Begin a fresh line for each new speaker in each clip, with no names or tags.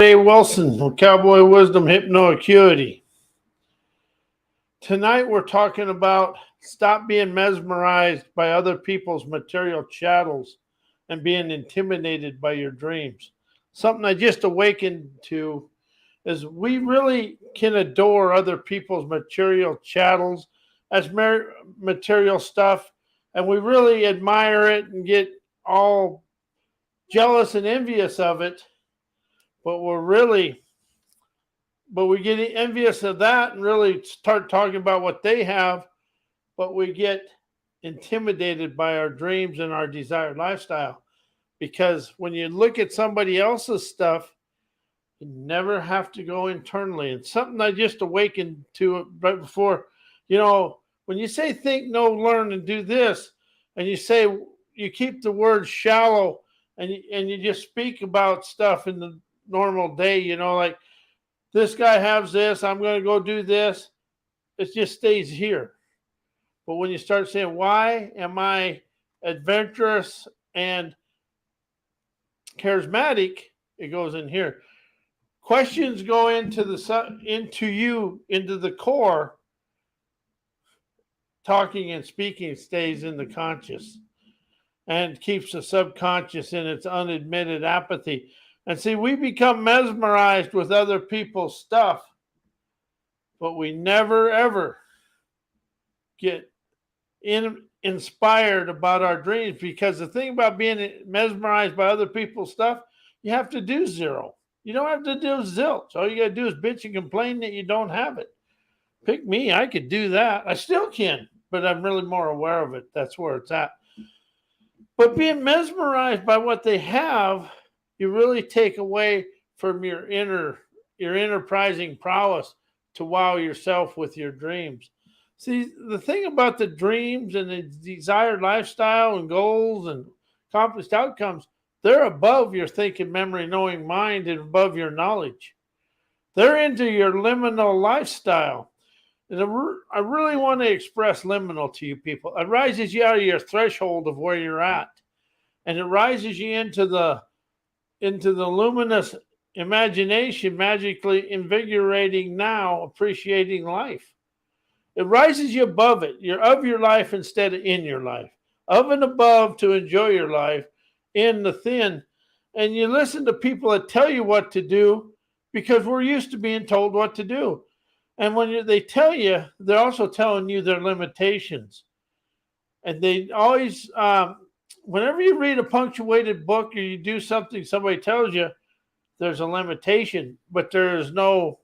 A. Wilson with Cowboy Wisdom Hypnoacuity. Tonight we're talking about stop being mesmerized by other people's material chattels and being intimidated by your dreams. Something I just awakened to is we really can adore other people's material chattels as material stuff, and we really admire it and get all jealous and envious of it, but we get envious of that and really start talking about what they have, but we get intimidated by our dreams and our desired lifestyle. Because when you look at somebody else's stuff, you never have to go internally. And something I just awakened to right before, when you say think, know, learn, and do this, and you say you keep the word shallow and you just speak about stuff in the normal day, like, this guy has this, I'm going to go do this. It just stays here. But when you start saying, why am I adventurous and charismatic, it goes in here. Questions go into the core. Talking and speaking stays in the conscious and keeps the subconscious in its unadmitted apathy. And see, we become mesmerized with other people's stuff, but we never, ever get inspired about our dreams, because the thing about being mesmerized by other people's stuff, you have to do zero. You don't have to do zilch. All you got to do is bitch and complain that you don't have it. Pick me. I could do that. I still can, but I'm really more aware of it. That's where it's at. But being mesmerized by what they have, you really take away from your enterprising prowess to wow yourself with your dreams. See, the thing about the dreams and the desired lifestyle and goals and accomplished outcomes, they're above your thinking, memory, knowing mind and above your knowledge. They're into your liminal lifestyle. And I really want to express liminal to you people. It rises you out of your threshold of where you're at. And it rises you into the luminous imagination, magically invigorating now, appreciating life. It rises you above it. You're of your life instead of in your life. Of and above to enjoy your life, in the thin. And you listen to people that tell you what to do, because we're used to being told what to do. And when they tell you, they're also telling you their limitations. And they always, whenever you read a punctuated book or you do something somebody tells you, there's a limitation, but there is no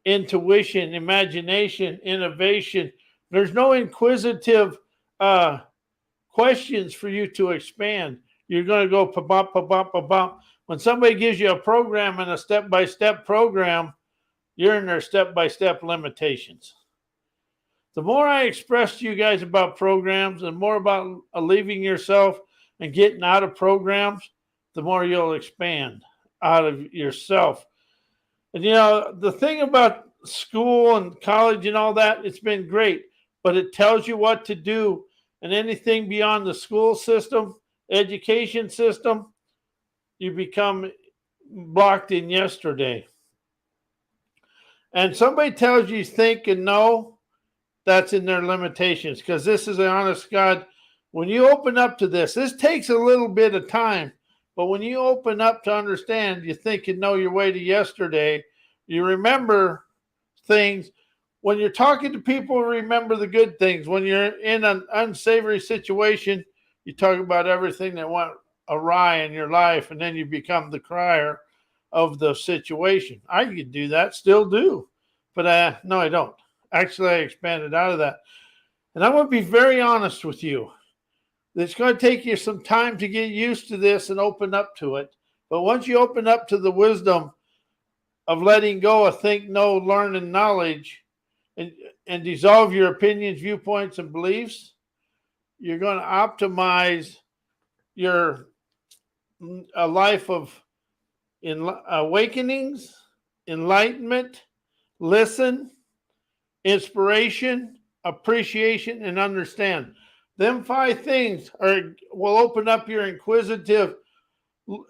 intuition, imagination, innovation. There's no inquisitive questions for you to expand. You're going to go pa-bump, pa-bump, pa-bump. When somebody gives you a program and a step-by-step program, you're in their step-by-step limitations. The more I express to you guys about programs and more about leaving yourself and getting out of programs, the more you'll expand out of yourself. And the thing about school and college and all that, it's been great, but it tells you what to do. And anything beyond the school system, education system, you become blocked in yesterday. And somebody tells you think and know, that's in their limitations, because this is an honest God. When you open up to this takes a little bit of time, but when you open up to understand, you think and know your way to yesterday, you remember things. When you're talking to people, remember the good things. When you're in an unsavory situation, you talk about everything that went awry in your life, and then you become the crier of the situation. I could do that, still do, but no, I don't. Actually, I expanded out of that. And I'm going to be very honest with you. It's going to take you some time to get used to this and open up to it. But once you open up to the wisdom of letting go of think, know, learn, and knowledge, and dissolve your opinions, viewpoints, and beliefs, you're going to optimize your a life of awakenings, enlightenment, listen, inspiration, appreciation, and understand. Them 5 things will open up your inquisitive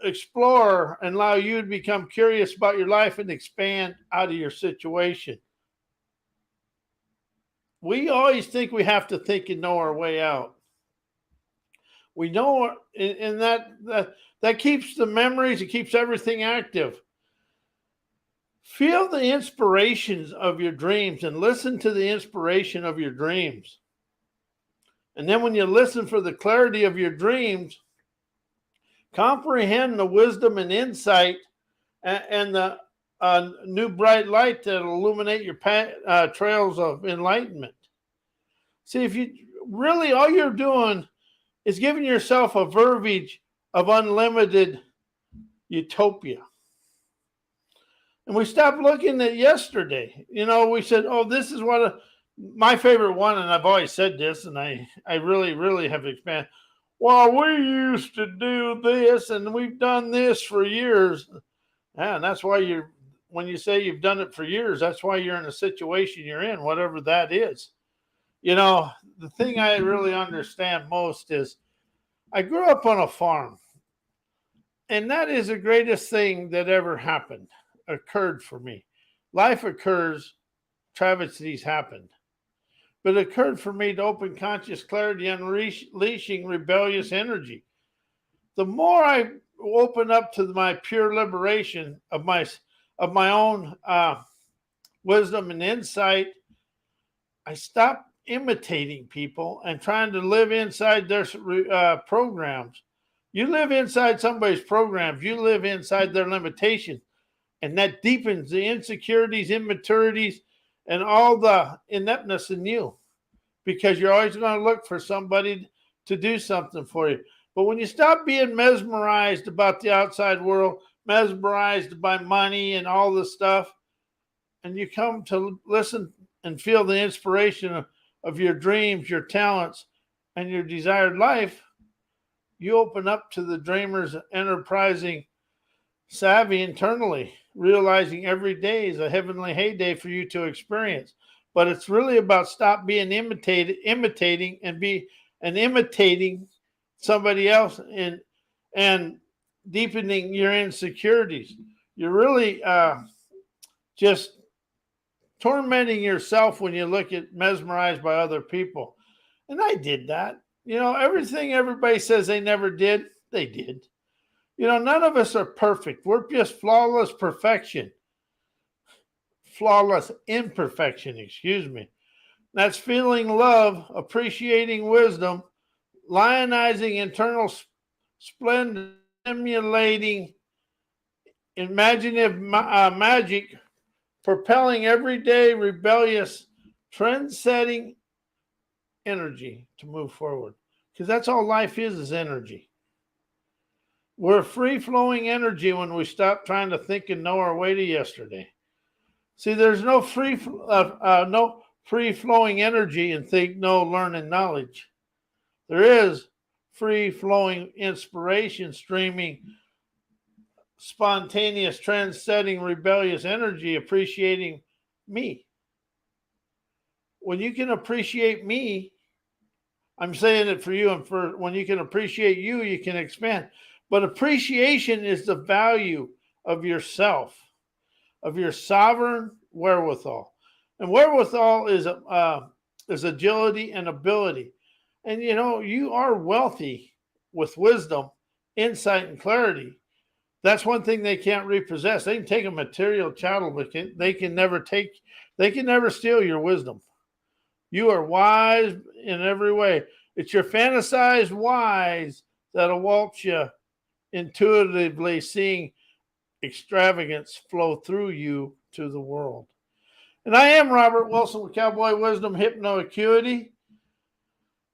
explore and allow you to become curious about your life and expand out of your situation. We always think we have to think and know our way out. We know, and that keeps the memories, it keeps everything active. Feel the inspirations of your dreams and listen to the inspiration of your dreams. And then when you listen for the clarity of your dreams, comprehend the wisdom and insight and the new bright light that will illuminate your trails of enlightenment. See, if you really, all you're doing is giving yourself a verbiage of unlimited utopia. And we stopped looking at yesterday. We said, oh, this is my favorite one, and I've always said this, and I really, really have expanded. Well, we used to do this, and we've done this for years. Yeah, and that's why when you say you've done it for years, that's why you're in the situation you're in, whatever that is. The thing I really understand most is I grew up on a farm, and that is the greatest thing that ever occurred for me. Life occurs, travesties happen. But it occurred for me to open conscious clarity, unleashing rebellious energy. The more I open up to my pure liberation of my own wisdom and insight, I stop imitating people and trying to live inside their programs. You live inside somebody's programs, you live inside their limitations, and that deepens the insecurities, immaturities, and all the ineptness in you, because you're always going to look for somebody to do something for you. But when you stop being mesmerized about the outside world, mesmerized by money and all this stuff, and you come to listen and feel the inspiration of your dreams, your talents, and your desired life, you open up to the dreamer's enterprising savvy internally, realizing every day is a heavenly heyday for you to experience. But it's really about stop being imitating somebody else and deepening your insecurities. You're really just tormenting yourself when you look at mesmerized by other people. And I did that. Everything everybody says they never did, they did. None of us are perfect. We're just flawless perfection. Flawless imperfection, excuse me. That's feeling love, appreciating wisdom, lionizing internal splendor, stimulating imaginative magic, propelling everyday rebellious, trend-setting energy to move forward. Because that's all life is energy. We're free-flowing energy when we stop trying to think and know our way to yesterday. See, there's no free-flowing energy and think, no, learn, and knowledge. There is free-flowing inspiration, streaming, spontaneous, trend-setting, rebellious energy, appreciating me. When you can appreciate me, I'm saying it for you, and when you can appreciate you, you can expand. But appreciation is the value of yourself, of your sovereign wherewithal. And wherewithal is agility and ability. And you are wealthy with wisdom, insight, and clarity. That's one thing they can't repossess. They can take a material chattel, but they can never steal your wisdom. You are wise in every way. It's your fantasized wise that'll waltz you intuitively, seeing extravagance flow through you to the world. And I am Robert Wilson with Cowboy Wisdom Hypnoacuity.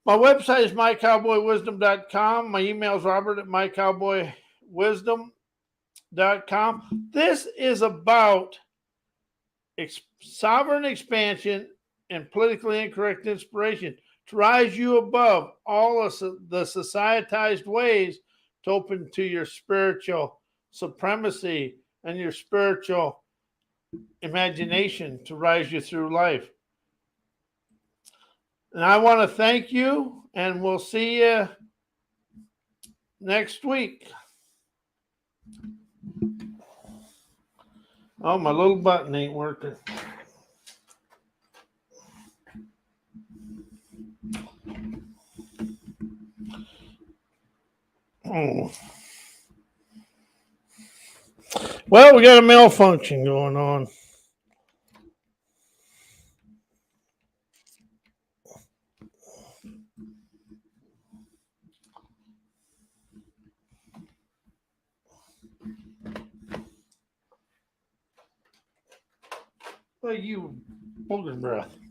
My website is mycowboywisdom.com. My email is robert@mycowboywisdom.com. This is about sovereign expansion and politically incorrect inspiration to rise you above all of the societized ways to open to your spiritual supremacy and your spiritual imagination to rise you through life. And I want to thank you, and we'll see you next week. Oh, my little button ain't working. Oh. Well, we got a malfunction going on. Well, you booger breath.